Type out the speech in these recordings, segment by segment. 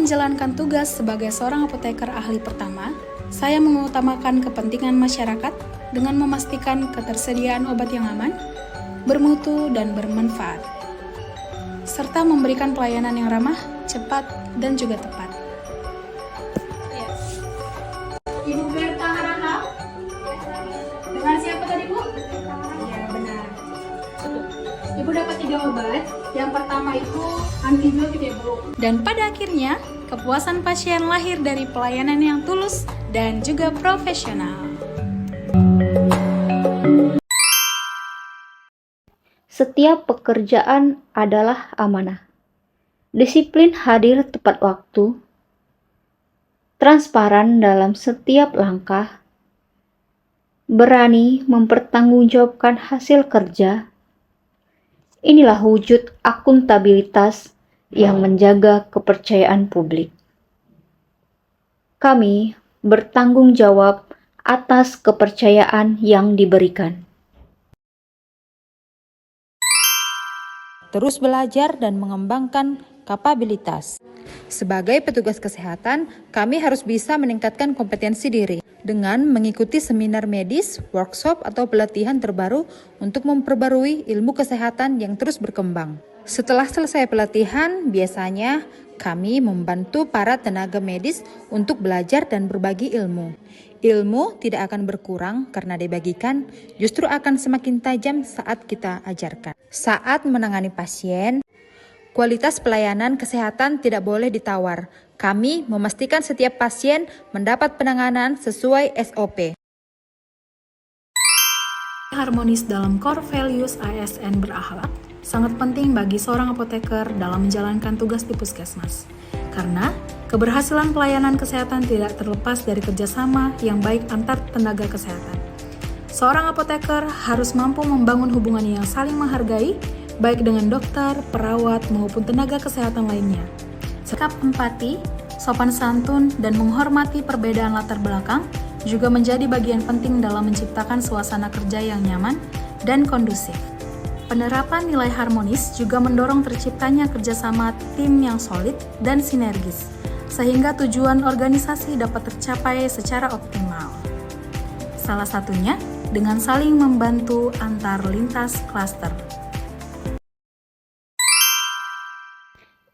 menjalankan tugas sebagai seorang apoteker ahli pertama, saya mengutamakan kepentingan masyarakat dengan memastikan ketersediaan obat yang aman, bermutu, dan bermanfaat, serta memberikan pelayanan yang ramah, cepat, dan juga tepat. Ibu Berta Harahap, dengan siapa tadi Bu? Iya benar. Ibu dapat 3 obat. Yang pertama itu antibiotik ya Bu. Dan pada akhirnya, kepuasan pasien lahir dari pelayanan yang tulus dan juga profesional. Setiap pekerjaan adalah amanah. Disiplin hadir tepat waktu, transparan dalam setiap langkah, berani mempertanggungjawabkan hasil kerja. Inilah wujud akuntabilitas yang menjaga kepercayaan publik. Kami bertanggung jawab atas kepercayaan yang diberikan. Terus belajar dan mengembangkan kapabilitas. Sebagai petugas kesehatan, kami harus bisa meningkatkan kompetensi diri dengan mengikuti seminar medis, workshop, atau pelatihan terbaru untuk memperbarui ilmu kesehatan yang terus berkembang. Setelah selesai pelatihan, biasanya kami membantu para tenaga medis untuk belajar dan berbagi ilmu. Ilmu tidak akan berkurang karena dibagikan, justru akan semakin tajam saat kita ajarkan. Saat menangani pasien, kualitas pelayanan kesehatan tidak boleh ditawar. Kami memastikan setiap pasien mendapat penanganan sesuai SOP. Harmonis dalam core values ASN berakhlak sangat penting bagi seorang apoteker dalam menjalankan tugas di puskesmas. Karena keberhasilan pelayanan kesehatan tidak terlepas dari kerjasama yang baik antar tenaga kesehatan. Seorang apoteker harus mampu membangun hubungan yang saling menghargai, baik dengan dokter, perawat, maupun tenaga kesehatan lainnya. Sikap empati, sopan santun, dan menghormati perbedaan latar belakang juga menjadi bagian penting dalam menciptakan suasana kerja yang nyaman dan kondusif. Penerapan nilai harmonis juga mendorong terciptanya kerjasama tim yang solid dan sinergis, sehingga tujuan organisasi dapat tercapai secara optimal. Salah satunya dengan saling membantu antar lintas klaster.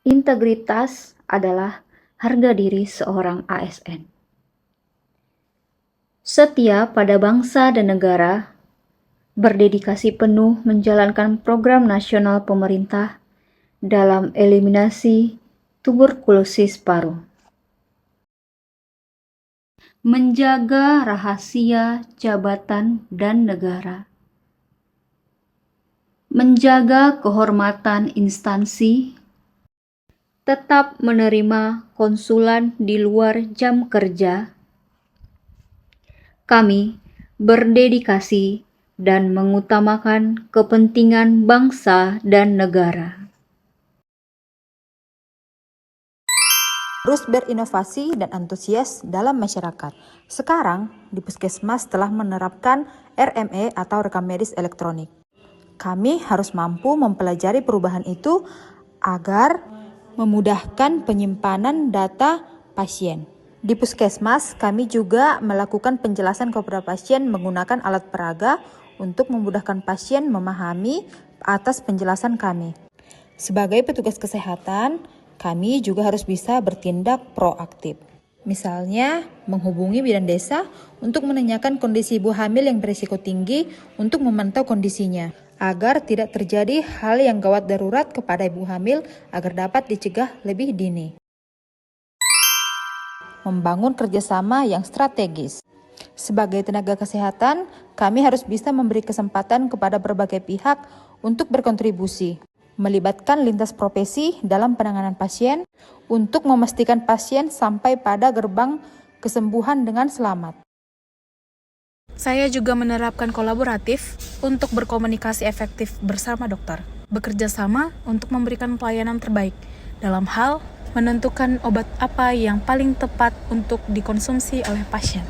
Integritas adalah harga diri seorang ASN. Setia pada bangsa dan negara, berdedikasi penuh menjalankan program nasional pemerintah dalam eliminasi tuberkulosis paru. Menjaga rahasia jabatan dan negara. Menjaga kehormatan instansi. Tetap menerima konsulan di luar jam kerja. Kami berdedikasi dan mengutamakan kepentingan bangsa dan negara. Terus berinovasi dan antusias dalam masyarakat. Sekarang, di Puskesmas telah menerapkan RME atau rekam medis elektronik. Kami harus mampu mempelajari perubahan itu agar memudahkan penyimpanan data pasien. Di Puskesmas, kami juga melakukan penjelasan kepada pasien menggunakan alat peraga untuk memudahkan pasien memahami atas penjelasan kami. Sebagai petugas kesehatan, kami juga harus bisa bertindak proaktif. Misalnya, menghubungi bidan desa untuk menanyakan kondisi ibu hamil yang berisiko tinggi untuk memantau kondisinya, agar tidak terjadi hal yang gawat darurat kepada ibu hamil agar dapat dicegah lebih dini. Membangun kerjasama yang strategis. Sebagai tenaga kesehatan, kami harus bisa memberi kesempatan kepada berbagai pihak untuk berkontribusi, melibatkan lintas profesi dalam penanganan pasien untuk memastikan pasien sampai pada gerbang kesembuhan dengan selamat. Saya juga menerapkan kolaboratif untuk berkomunikasi efektif bersama dokter, bekerja sama untuk memberikan pelayanan terbaik dalam hal menentukan obat apa yang paling tepat untuk dikonsumsi oleh pasien.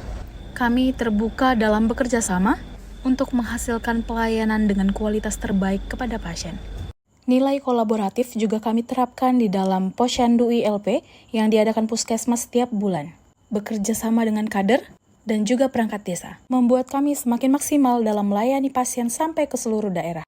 Kami terbuka dalam bekerja sama untuk menghasilkan pelayanan dengan kualitas terbaik kepada pasien. Nilai kolaboratif juga kami terapkan di dalam Posyandu ILP yang diadakan Puskesmas setiap bulan. Bekerja sama dengan kader dan juga perangkat desa, membuat kami semakin maksimal dalam melayani pasien sampai ke seluruh daerah.